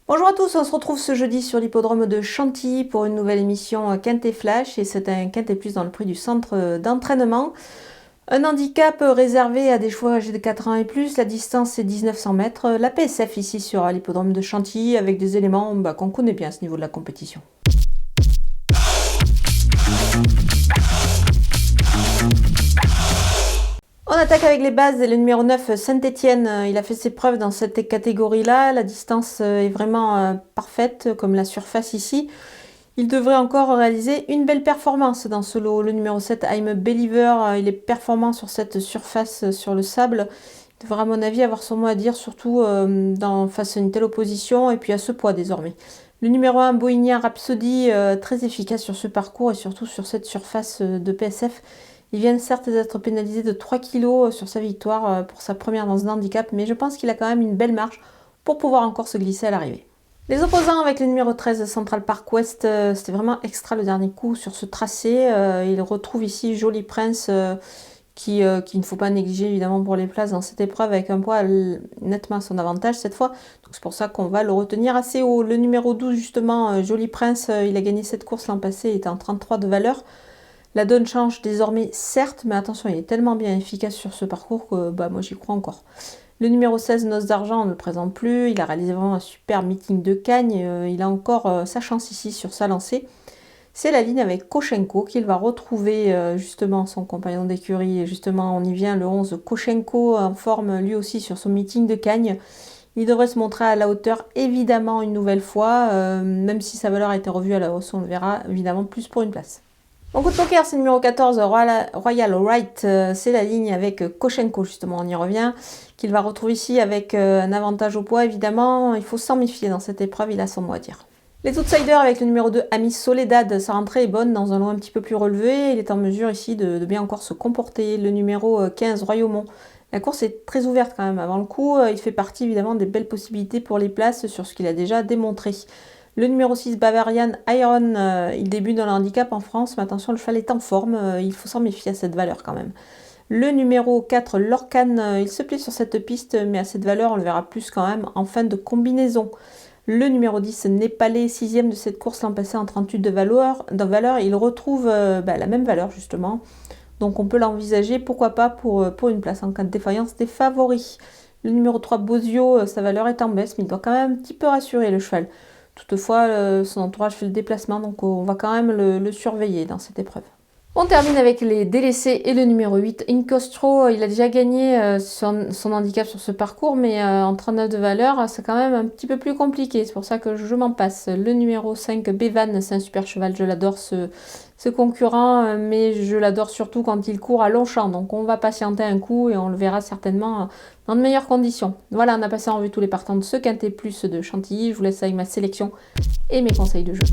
Bonjour à tous, on se retrouve ce jeudi sur l'hippodrome de Chantilly pour une nouvelle émission Quintet Flash et c'est un Quintet Plus dans le prix du centre d'entraînement. Un handicap réservé à des chevaux âgés de 4 ans et plus, la distance est 1900 mètres, la PSF ici sur l'hippodrome de Chantilly avec des éléments qu'on connaît bien à ce niveau de la compétition. On attaque avec les bases et le numéro 9, Saint-Étienne, il a fait ses preuves dans cette catégorie-là. La distance est vraiment parfaite, comme la surface ici. Il devrait encore réaliser une belle performance dans ce lot. Le numéro 7, I'm a Believer, il est performant sur cette surface, sur le sable. Il devrait à mon avis avoir son mot à dire, surtout face à une telle opposition et puis à ce poids désormais. Le numéro 1, Bohemian Rhapsody, très efficace sur ce parcours et surtout sur cette surface de PSF. Il vient certes d'être pénalisé de 3 kg sur sa victoire pour sa première dans un handicap, mais je pense qu'il a quand même une belle marge pour pouvoir encore se glisser à l'arrivée. Les opposants avec le numéro 13 Central Park West, c'était vraiment extra le dernier coup sur ce tracé. Il retrouve ici Joli Prince qu'il ne faut pas négliger évidemment pour les places dans cette épreuve avec un poids nettement à son avantage cette fois. Donc c'est pour ça qu'on va le retenir assez haut. Le numéro 12 justement, Joli Prince, il a gagné cette course l'an passé, il était en 33 de valeur. La donne change désormais, certes, mais attention, il est tellement bien efficace sur ce parcours que moi j'y crois encore. Le numéro 16, Noce d'Argent, on ne le présente plus. Il a réalisé vraiment un super meeting de Cagnes. Il a encore sa chance ici sur sa lancée. C'est la ligne avec Koshenko qu'il va retrouver justement son compagnon d'écurie. Justement, on y vient, le 11, Koshenko en forme lui aussi sur son meeting de Cagnes. Il devrait se montrer à la hauteur évidemment une nouvelle fois, même si sa valeur a été revue à la hausse, on le verra évidemment plus pour une place. Mon coup de poker, c'est le numéro 14, Royal Right, c'est la ligne avec Koshenko, justement, on y revient, qu'il va retrouver ici avec un avantage au poids, évidemment. Il faut s'en méfier dans cette épreuve, il a son mot à dire. Les outsiders avec le numéro 2, Ami Soledad, sa rentrée est bonne dans un lot un petit peu plus relevé. Il est en mesure ici de bien encore se comporter. Le numéro 15, Royaumont. La course est très ouverte quand même avant le coup. Il fait partie évidemment des belles possibilités pour les places sur ce qu'il a déjà démontré. Le numéro 6, Bavarian Iron, il débute dans le handicap en France, mais attention, le cheval est en forme, il faut s'en méfier à cette valeur quand même. Le numéro 4, Lorcan, il se plaît sur cette piste, mais à cette valeur, on le verra plus quand même en fin de combinaison. Le numéro 10, Népalais, 6e de cette course l'an passé en 38 de valeur, il retrouve la même valeur justement. Donc on peut l'envisager, pourquoi pas, pour une place en cas de défaillance des favoris. Le numéro 3, Bozio, sa valeur est en baisse, mais il doit quand même un petit peu rassurer le cheval. Toutefois, son entourage fait le déplacement, donc on va quand même le surveiller dans cette épreuve. On termine avec les délaissés et le numéro 8, Incostro. Il a déjà gagné son handicap sur ce parcours, mais en 39 de valeur, c'est quand même un petit peu plus compliqué. C'est pour ça que je m'en passe. Le numéro 5, Bevan, c'est un super cheval. Je l'adore ce concurrent, mais je l'adore surtout quand il court à Longchamp. Donc on va patienter un coup et on le verra certainement dans de meilleures conditions. Voilà, on a passé en revue tous les partants de ce Quintet Plus de Chantilly. Je vous laisse avec ma sélection et mes conseils de jeu.